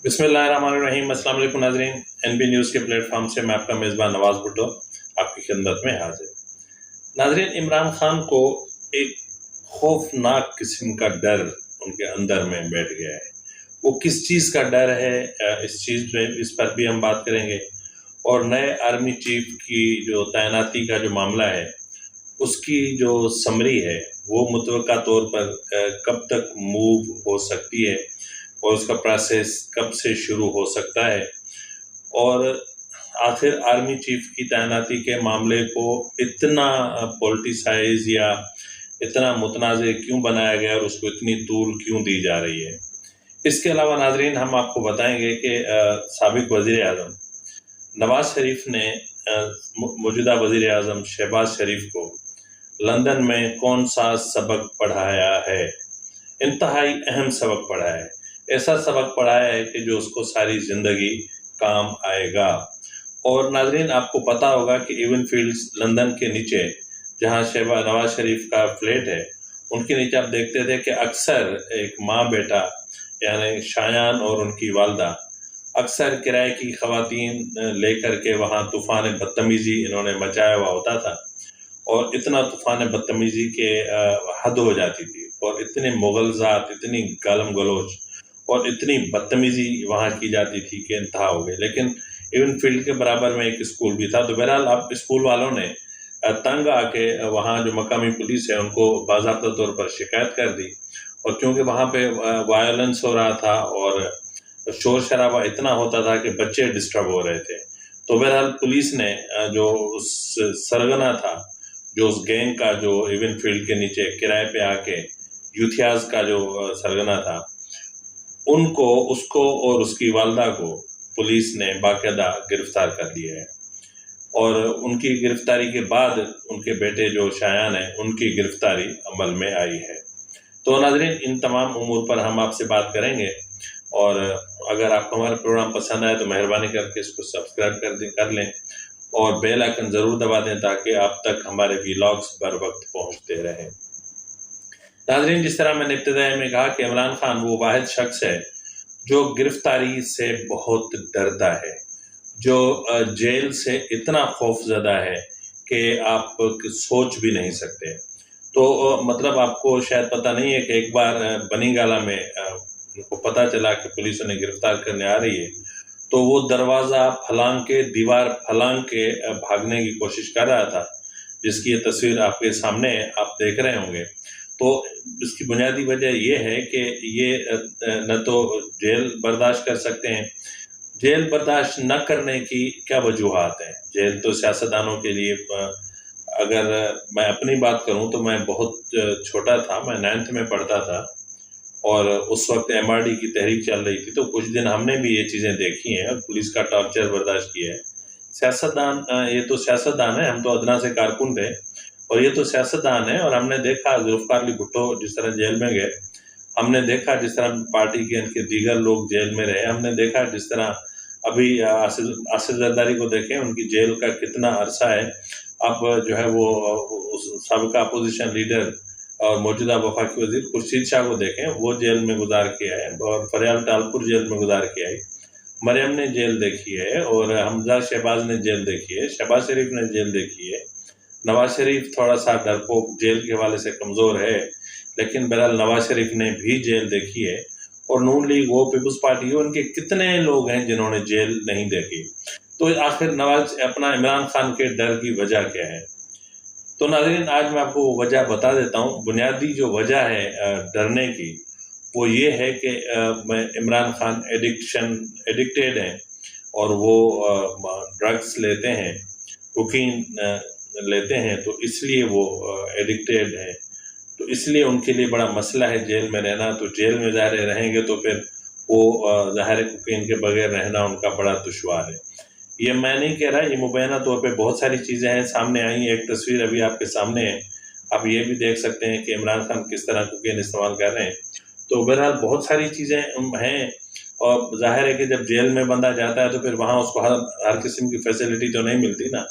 بسم اللہ الرحمن الرحیم۔ السلام علیکم ناظرین، این بی نیوز کے پلیٹ فارم سے میں آپ کا میزبان نواز بھٹو آپ کی خدمت میں حاضر۔ ناظرین، عمران خان کو ایک خوفناک قسم کا ڈر ان کے اندر میں بیٹھ گیا ہے۔ وہ کس چیز کا ڈر ہے، اس پر بھی ہم بات کریں گے، اور نئے آرمی چیف کی جو تعیناتی کا جو معاملہ ہے اس کی جو سمری ہے وہ متوقع طور پر کب تک موو ہو سکتی ہے اور اس کا پروسیس کب سے شروع ہو سکتا ہے، اور آخر آرمی چیف کی تعیناتی کے معاملے کو اتنا پولیٹیسائز یا اتنا متنازع کیوں بنایا گیا اور اس کو اتنی طول کیوں دی جا رہی ہے۔ اس کے علاوہ ناظرین، ہم آپ کو بتائیں گے کہ سابق وزیر اعظم نواز شریف نے موجودہ وزیر اعظم شہباز شریف کو لندن میں کون سا سبق پڑھایا ہے۔ انتہائی اہم سبق پڑھایا ہے، ایسا سبق پڑھایا ہے کہ جو اس کو ساری زندگی کام آئے گا۔ اور ناظرین، آپ کو پتا ہوگا کہ ایون فیلڈز لندن کے نیچے جہاں نواز شریف کا فلیٹ ہے، ان کے نیچے آپ دیکھتے تھے کہ اکثر ایک ماں بیٹا یعنی شایان اور ان کی والدہ اکثر کرائے کی خواتین لے کر کے وہاں طوفان بدتمیزی انہوں نے مچایا ہوا ہوتا تھا، اور اتنا طوفان بدتمیزی کے حد ہو جاتی تھی، اور اتنے مغلظات، اتنی گالم گلوچ اور اتنی بدتمیزی وہاں کی جاتی تھی کہ انتہا ہو گئی۔ لیکن ایون فیلڈ کے برابر میں ایک اسکول بھی تھا، تو بہرحال اب اسکول والوں نے تنگ آ کے وہاں جو مقامی پولیس ہے ان کو باضابطہ طور پر شکایت کر دی، اور کیونکہ وہاں پہ وائلنس ہو رہا تھا اور شور شرابہ اتنا ہوتا تھا کہ بچے ڈسٹرب ہو رہے تھے، تو بہرحال پولیس نے جو اس سرغنہ تھا، جو اس گینگ کا جو ایون فیلڈ کے نیچے کرائے پہ آ کے یوتھیاز کا جو سرغنہ تھا، اس کو اور اس کی والدہ کو پولیس نے باقاعدہ گرفتار کر لیا ہے، اور ان کی گرفتاری کے بعد ان کے بیٹے جو شایان ہیں ان کی گرفتاری عمل میں آئی ہے۔ تو ناظرین، ان تمام امور پر ہم آپ سے بات کریں گے، اور اگر آپ کو ہمارا پروگرام پسند آئے تو مہربانی کر کے اس کو سبسکرائب کر لیں اور بیل آئیکن ضرور دبا دیں تاکہ آپ تک ہمارے ویلاگز بر وقت پہنچتے رہیں۔ ناظرین، جس طرح میں نے ابتدائی میں کہا کہ عمران خان وہ واحد شخص ہے جو گرفتاری سے بہت ڈرتا ہے، جو جیل سے اتنا خوف زدہ ہے کہ آپ سوچ بھی نہیں سکتے۔ تو مطلب آپ کو شاید پتہ نہیں ہے کہ ایک بار بنی گالہ میں ان کو پتہ چلا کہ پولیس انہیں گرفتار کرنے آ رہی ہے، تو وہ دروازہ پھلانگ کے، دیوار پھلانگ کے بھاگنے کی کوشش کر رہا تھا، جس کی یہ تصویر آپ کے سامنے آپ دیکھ رہے ہوں گے۔ تو اس کی بنیادی وجہ یہ ہے کہ یہ نہ تو جیل برداشت کر سکتے ہیں۔ جیل برداشت نہ کرنے کی کیا وجوہات ہیں؟ جیل تو سیاستدانوں کے لیے، اگر میں اپنی بات کروں تو میں بہت چھوٹا تھا، میں 9th میں پڑھتا تھا، اور اس وقت MRD کی تحریک چل رہی تھی، تو کچھ دن ہم نے بھی یہ چیزیں دیکھی ہیں اور پولیس کا ٹارچر برداشت کیا ہے۔ یہ تو سیاستدان ہے، ہم تو ادنا سے کارکن تھے، اور یہ تو سیاستدان ہے، اور ہم نے دیکھا ذوالفقار علی بھٹو جس طرح جیل میں گئے، ہم نے دیکھا جس طرح پارٹی کے ان کے دیگر لوگ جیل میں رہے، ہم نے دیکھا جس طرح ابھی آصف زرداری کو دیکھیں، ان کی جیل کا کتنا عرصہ ہے۔ اب جو ہے وہ سابقہ اپوزیشن لیڈر اور موجودہ وفاقی وزیر خورشید شاہ کو دیکھیں، وہ جیل میں گزار کے آئے، اور فریال ٹالپور جیل میں گزار کے آئی، مریم نے جیل دیکھی ہے، اور حمزہ شہباز نے جیل دیکھی ہے، شہباز شریف نے جیل دیکھی ہے، نواز شریف تھوڑا سا ڈرپوک جیل کے حوالے سے کمزور ہے، لیکن بہرحال نواز شریف نے بھی جیل دیکھی ہے، اور نون لیگ وہ پیپلز پارٹی ہے، ان کے کتنے لوگ ہیں جنہوں نے جیل نہیں دیکھی۔ تو آخر عمران خان کے ڈر کی وجہ کیا ہے؟ تو ناظرین، آج میں آپ کو وجہ بتا دیتا ہوں۔ بنیادی جو وجہ ہے ڈرنے کی وہ یہ ہے کہ عمران خان ایڈکٹیڈ ہیں، اور وہ ڈرگس لیتے ہیں، کوکین لیتے ہیں، تو اس لیے وہ ایڈکٹیڈ ہیں، تو اس لیے ان کے لیے بڑا مسئلہ ہے جیل میں رہنا۔ تو جیل میں ظاہر رہیں گے تو پھر وہ ظاہر کوکین کے بغیر رہنا ان کا بڑا دشوار ہے۔ یہ میں نہیں کہہ رہا، یہ مبینہ طور پہ بہت ساری چیزیں ہیں سامنے آئی ہیں۔ ایک تصویر ابھی آپ کے سامنے ہے، آپ یہ بھی دیکھ سکتے ہیں کہ عمران خان کس طرح کوکین استعمال کر رہے ہیں۔ تو بہرحال بہت ساری چیزیں ہیں، اور ظاہر ہے کہ جب جیل میں بندہ جاتا ہے تو پھر وہاں اس کو ہر قسم کی فیسلٹی تو نہیں ملتی نا،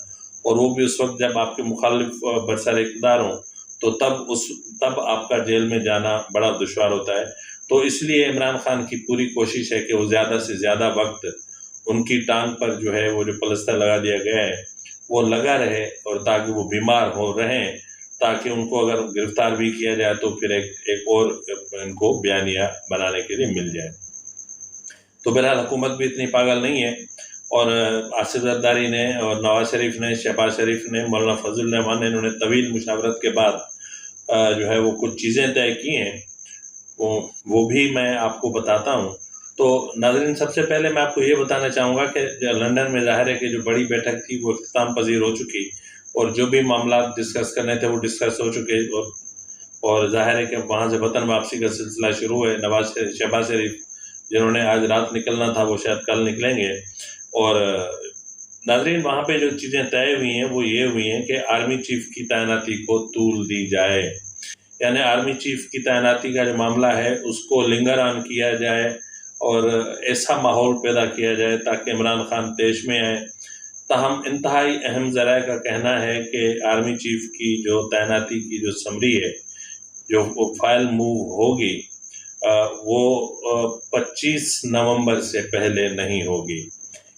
اور وہ بھی اس وقت جب آپ کے مخالف برسر اقتدار ہوں، تو تب آپ کا جیل میں جانا بڑا دشوار ہوتا ہے۔ تو اس لیے عمران خان کی پوری کوشش ہے کہ وہ زیادہ سے زیادہ وقت ان کی ٹانگ پر جو ہے وہ جو پلستر لگا دیا گیا ہے وہ لگا رہے، اور تاکہ وہ بیمار ہو رہیں، تاکہ ان کو اگر گرفتار بھی کیا جائے تو پھر ایک اور ان کو بیانیہ بنانے کے لیے مل جائے۔ تو بہرحال حکومت بھی اتنی پاگل نہیں ہے، اور آصف زرداری نے اور نواز شریف نے، شہباز شریف نے، مولانا فضل الرحمان نے، انہوں نے طویل مشاورت کے بعد جو ہے وہ کچھ چیزیں طے کی ہیں، وہ بھی میں آپ کو بتاتا ہوں۔ تو ناظرین، سب سے پہلے میں آپ کو یہ بتانا چاہوں گا کہ لندن میں ظاہر ہے کہ جو بڑی بیٹھک تھی وہ اختتام پذیر ہو چکی، اور جو بھی معاملات ڈسکس کرنے تھے وہ ڈسکس ہو چکے، اور ظاہر ہے کہ وہاں سے وطن واپسی کا سلسلہ شروع ہے۔ شہباز شریف جنہوں نے آج رات نکلنا تھا وہ شاید کل نکلیں گے، اور ناظرین وہاں پہ جو چیزیں طے ہوئی ہیں وہ یہ ہوئی ہیں کہ آرمی چیف کی تعیناتی کو طول دی جائے، یعنی آرمی چیف کی تعیناتی کا جو معاملہ ہے اس کو لنگر آن کیا جائے، اور ایسا ماحول پیدا کیا جائے تاکہ عمران خان دیش میں آئے۔ تاہم انتہائی اہم ذرائع کا کہنا ہے کہ آرمی چیف کی جو تعیناتی کی جو سمری ہے، جو وہ فائل موو ہوگی، وہ 25 نومبر سے پہلے نہیں ہوگی،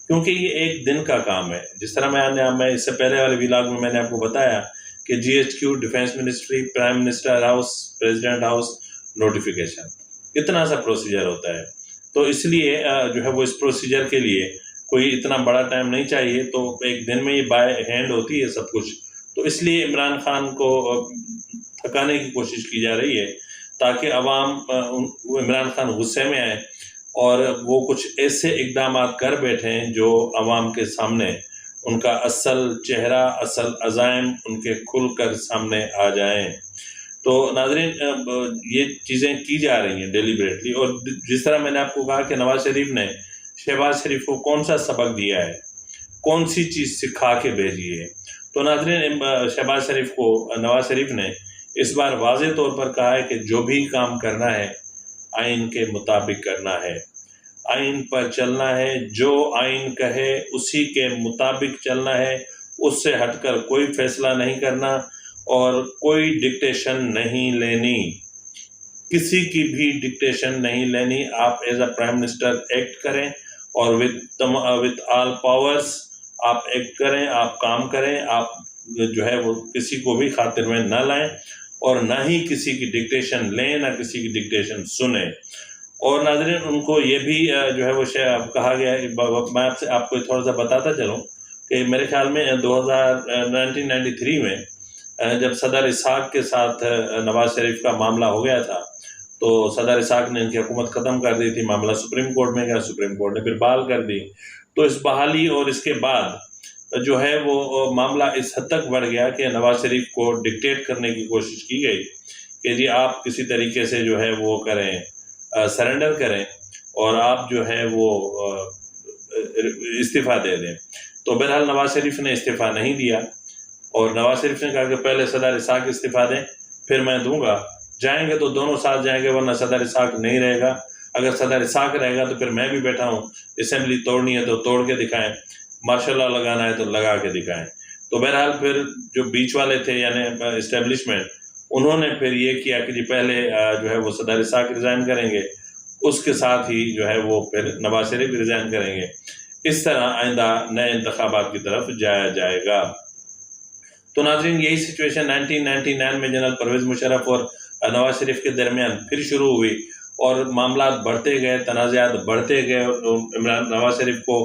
کیونکہ یہ ایک دن کا کام ہے۔ جس طرح میں اس سے پہلے والے ویلاگ میں نے آپ کو بتایا کہ G H Q, defence ministry, prime minister house, president house, notification, اتنا سا پروسیجر ہوتا ہے۔ تو اس لیے جو ہے وہ اس پروسیجر کے لیے کوئی اتنا بڑا ٹائم نہیں چاہیے، تو ایک دن میں یہ بائی ہینڈ ہوتی ہے سب کچھ۔ تو اس لیے عمران خان کو تھکانے کی کوشش کی جا رہی ہے تاکہ عوام عمران خان غصے میں آئے اور وہ کچھ ایسے اقدامات کر بیٹھیں جو عوام کے سامنے ان کا اصل چہرہ، اصل عزائم ان کے کھل کر سامنے آ جائیں۔ تو ناظرین یہ چیزیں کی جا رہی ہیں ڈیلیبریٹلی، اور جس طرح میں نے آپ کو کہا کہ نواز شریف نے شہباز شریف کو کون سا سبق دیا ہے، کون سی چیز سکھا کے بھیجی ہے، تو ناظرین شہباز شریف کو نواز شریف نے اس بار واضح طور پر کہا ہے کہ جو بھی کام کرنا ہے آئین کے مطابق کرنا ہے، آئین پر چلنا ہے، جو آئین کہے اسی کے مطابق چلنا ہے، اس سے ہٹ کر کوئی فیصلہ نہیں کرنا، اور کوئی ڈکٹیشن نہیں لینی، کسی کی بھی ڈکٹیشن نہیں لینی۔ آپ as a prime minister act کریں، اور وتھ آل پاورز آپ ایکٹ کریں، آپ کام کریں، آپ جو ہے وہ کسی کو بھی خاطر میں نہ لائیں، اور نہ ہی کسی کی ڈکٹیشن لیں، نہ کسی کی ڈکٹیشن سنیں۔ اور ناظرین ان کو یہ بھی جو ہے وہ کہا گیا، میں آپ کو تھوڑا سا بتاتا چلوں کہ میرے خیال میں 1993 میں جب صدر اسحاق کے ساتھ نواز شریف کا معاملہ ہو گیا تھا، تو صدر اسحاق نے ان کی حکومت ختم کر دی تھی، معاملہ سپریم کورٹ میں گیا، سپریم کورٹ نے پھر بحال کر دی۔ تو اس بحالی اور اس کے بعد جو ہے وہ معاملہ اس حد تک بڑھ گیا کہ نواز شریف کو ڈکٹیٹ کرنے کی کوشش کی گئی کہ جی آپ کسی طریقے سے جو ہے وہ کریں، سرنڈر کریں، اور آپ جو ہے وہ استعفیٰ دے دیں۔ تو بہرحال نواز شریف نے استعفیٰ نہیں دیا، اور نواز شریف نے کہا کہ پہلے صدر اسحاق استعفیٰ دیں پھر میں دوں گا، جائیں گے تو دونوں ساتھ جائیں گے، ورنہ صدر اسحاق نہیں رہے گا، اگر صدر اسحاق رہے گا تو پھر میں بھی بیٹھا ہوں، اسمبلی توڑنی ہے تو توڑ کے دکھائیں، مارشل لا لگانا ہے تو لگا کے دکھائیں۔ تو بہرحال پھر جو بیچ والے تھے یعنی اسٹیبلشمنٹ، انہوں نے پھر یہ کیا کہ جی پہلے جو ہے وہ صدر اسحاق ریزائن کریں گے، اس کے ساتھ ہی جو ہے وہ پھر نواز شریف ریزائن کریں گے، اس طرح آئندہ نئے انتخابات کی طرف جایا جائے گا۔ تو ناظرین یہی سچویشن 1999 میں جنرل پرویز مشرف اور نواز شریف کے درمیان پھر شروع ہوئی، اور معاملات بڑھتے گئے، تنازعات بڑھتے گئے، اور نواز شریف کو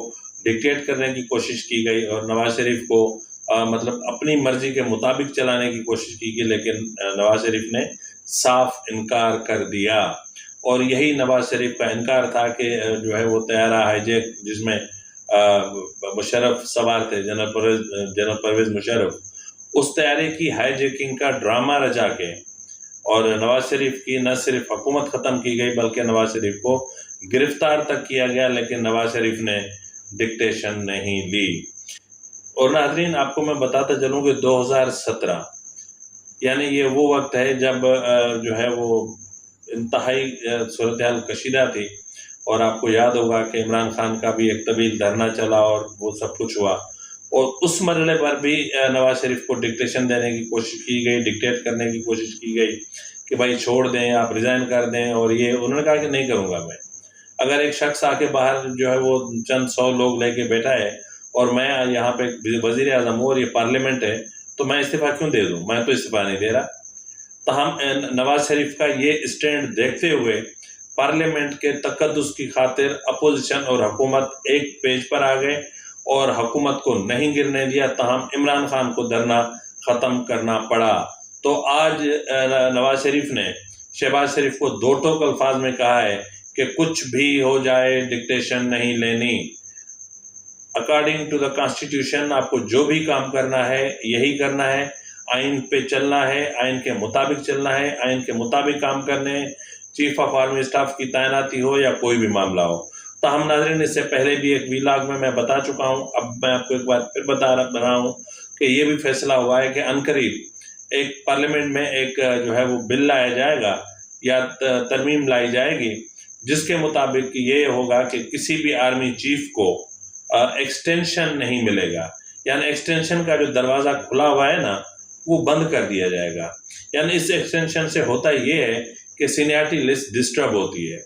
ڈکٹیٹ کرنے کی کوشش کی گئی، اور نواز شریف کو مطلب اپنی مرضی کے مطابق چلانے کی کوشش کی گئی، لیکن نواز شریف نے صاف انکار کر دیا، اور یہی نواز شریف کا انکار تھا کہ جو ہے وہ طیارہ ہائی جیک جس میں مشرف سوار تھے، جنرل پرویز مشرف، اس طیارے کی ہائی جیکنگ کا ڈرامہ رچا کے، اور نواز شریف کی نہ صرف حکومت ختم کی گئی بلکہ نواز شریف کو گرفتار تک کیا گیا، لیکن نواز شریف نے ڈکٹیشن نہیں لی۔ اور ناظرین آپ کو میں بتاتا چلوں کہ 2017 یعنی یہ وہ وقت ہے جب جو ہے وہ انتہائی صورتحال کشیدہ تھی، اور آپ کو یاد ہوگا کہ عمران خان کا بھی ایک طویل دھرنا چلا اور وہ سب کچھ ہوا، اور اس مرحلے پر بھی نواز شریف کو ڈکٹیشن دینے کی کوشش کی گئی، ڈکٹیٹ کرنے کی کوشش کی گئی کہ بھائی چھوڑ دیں، آپ ریزائن کر دیں، اور یہ انہوں نے کہا کہ نہیں کروں گا میں۔ اگر ایک شخص آ کے باہر جو ہے وہ چند 100 لوگ لے کے بیٹھا ہے اور میں یہاں پہ وزیر اعظم ہوں اور یہ پارلیمنٹ ہے، تو میں استعفیٰ کیوں دے دوں؟ میں تو استعفیٰ نہیں دے رہا۔ تاہم نواز شریف کا یہ اسٹینڈ دیکھتے ہوئے پارلیمنٹ کے تقدس کی خاطر اپوزیشن اور حکومت ایک پیج پر آ گئے اور حکومت کو نہیں گرنے دیا، تاہم عمران خان کو دھرنا ختم کرنا پڑا۔ تو آج نواز شریف نے شہباز شریف کو 2 ٹوک الفاظ میں کہا ہے کہ کچھ بھی ہو جائے ڈکٹیشن نہیں لینی، اکارڈنگ ٹو دا کانسٹیٹیوشن آپ کو جو بھی کام کرنا ہے یہی کرنا ہے، آئین پہ چلنا ہے، آئین کے مطابق چلنا ہے، آئین کے مطابق کام کرنے ہیں، چیف آف آرمی اسٹاف کی تعیناتی ہو یا کوئی بھی معاملہ ہو۔ تاہم ناظرین، اس سے پہلے بھی ایک ویلاگ میں بتا چکا ہوں، اب میں آپ کو ایک بار پھر بتا رہا ہوں کہ یہ بھی فیصلہ ہوا ہے کہ عنقریب ایک پارلیمنٹ میں ایک جو ہے وہ بل لایا جائے گا یا ترمیم لائی جائے گی، جس کے مطابق یہ ہوگا کہ کسی بھی آرمی چیف کو ایکسٹینشن نہیں ملے گا، یعنی ایکسٹینشن کا جو دروازہ کھلا ہوا ہے نا وہ بند کر دیا جائے گا۔ یعنی اس ایکسٹینشن سے ہوتا یہ ہے کہ سینیارٹی لسٹ ڈسٹرب ہوتی ہے،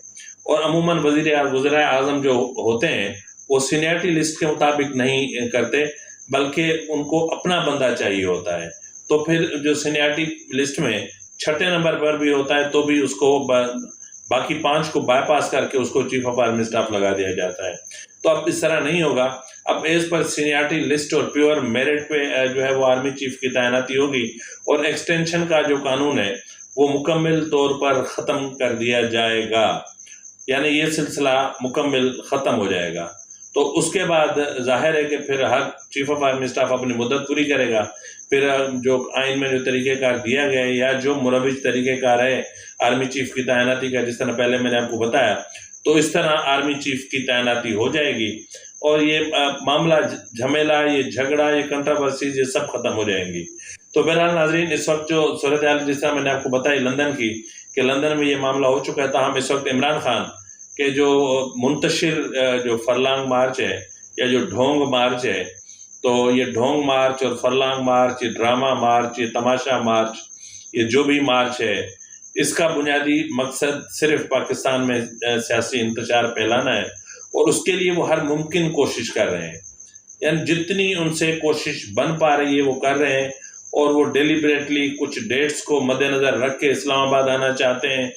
اور عموماً وزراء اعظم جو ہوتے ہیں وہ سینیارٹی لسٹ کے مطابق نہیں کرتے، بلکہ ان کو اپنا بندہ چاہیے ہوتا ہے۔ تو پھر جو سینیارٹی لسٹ میں 6 نمبر پر بھی ہوتا ہے تو بھی اس کو باقی 5 کو بائی پاس کر کے اس کو چیف آف آرمی اسٹاف لگا دیا جاتا ہے۔ تو اب اس طرح نہیں ہوگا، اب ایز پر سینیارٹی لسٹ اور پیور میرٹ پہ جو ہے وہ آرمی چیف کی تعیناتی ہوگی، اور ایکسٹینشن کا جو قانون ہے وہ مکمل طور پر ختم کر دیا جائے گا، یعنی یہ سلسلہ مکمل ختم ہو جائے گا۔ تو اس کے بعد ظاہر ہے کہ پھر ہر چیف آف آرمی اسٹاف اپنی مدت پوری کرے گا، پھر جو آئین میں جو طریقہ کار دیا گیا ہے یا جو مروج طریقہ کار ہے آرمی چیف کی تعیناتی کا، جس طرح پہلے میں نے آپ کو بتایا، تو اس طرح آرمی چیف کی تعیناتی ہو جائے گی، اور یہ معاملہ جھمیلا، یہ جھگڑا، یہ کنٹراورسیز، یہ سب ختم ہو جائیں گی۔ تو بہرحال ناظرین، اس وقت جو صورتحال جس طرح میں نے آپ کو بتائی لندن کی، کہ لندن میں یہ معاملہ ہو چکا ہے، تاہم اس وقت عمران خان کے جو منتشر جو فرلانگ مارچ ہے یا جو ڈھونگ مارچ ہے، تو یہ ڈھونگ مارچ اور فرلانگ مارچ، یہ ڈرامہ مارچ، یہ تماشا مارچ، یہ جو بھی مارچ ہے، اس کا بنیادی مقصد صرف پاکستان میں سیاسی انتشار پھیلانا ہے، اور اس کے لیے وہ ہر ممکن کوشش کر رہے ہیں، یعنی جتنی ان سے کوشش بن پا رہی ہے وہ کر رہے ہیں، اور وہ ڈیلیبریٹلی کچھ ڈیٹس کو مد نظر رکھ کے اسلام آباد آنا چاہتے ہیں،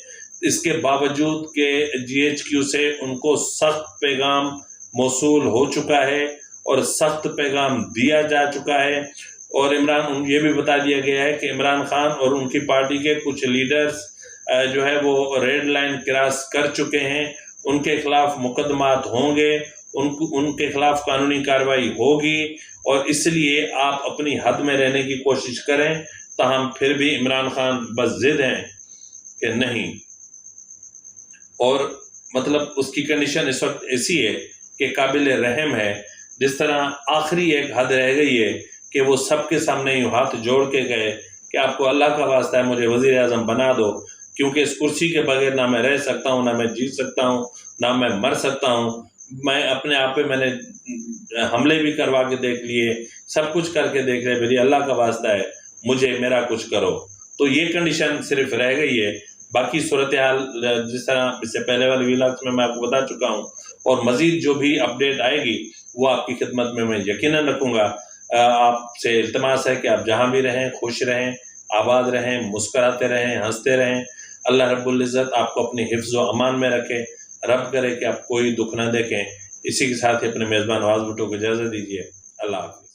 اس کے باوجود کہ GHQ سے ان کو سخت پیغام موصول ہو چکا ہے اور سخت پیغام دیا جا چکا ہے، اور یہ بھی بتا دیا گیا ہے کہ عمران خان اور ان کی پارٹی کے کچھ لیڈرز جو ہے وہ ریڈ لائن کراس کر چکے ہیں، ان کے خلاف مقدمات ہوں گے، ان کے خلاف قانونی کارروائی ہوگی، اور اس لیے آپ اپنی حد میں رہنے کی کوشش کریں۔ تاہم پھر بھی عمران خان بس ضد ہیں کہ نہیں، اور مطلب اس کی کنڈیشن اس وقت ایسی ہے کہ قابل رحم ہے، جس طرح آخری ایک حد رہ گئی ہے کہ وہ سب کے سامنے یوں ہاتھ جوڑ کے گئے کہ آپ کو اللہ کا واسطہ ہے مجھے وزیر اعظم بنا دو، کیونکہ اس کرسی کے بغیر نہ میں رہ سکتا ہوں، نہ میں جی سکتا ہوں، نہ میں مر سکتا ہوں، میں اپنے آپ پہ میں نے حملے بھی کروا کے دیکھ لیے، سب کچھ کر کے دیکھ لے، میری اللہ کا واسطہ ہے مجھے میرا کچھ کرو۔ تو یہ کنڈیشن صرف رہ گئی ہے، باقی صورتحال جس طرح اس سے پہلے والے ویلاگز میں آپ کو بتا چکا ہوں، اور مزید جو بھی اپڈیٹ آئے گی وہ آپ کی خدمت میں یقیناً رکھوں گا۔ آپ سے التماس ہے کہ آپ جہاں بھی رہیں خوش رہیں، آباد رہیں، مسکراتے رہیں، ہنستے رہیں۔ اللہ رب العزت آپ کو اپنی حفظ و امان میں رکھے، رب کرے کہ آپ کوئی دکھ نہ دیکھیں۔ اسی کے ساتھ ہی اپنے میزبان نواز بھٹو کو اجازت دیجیے۔ اللہ حافظ۔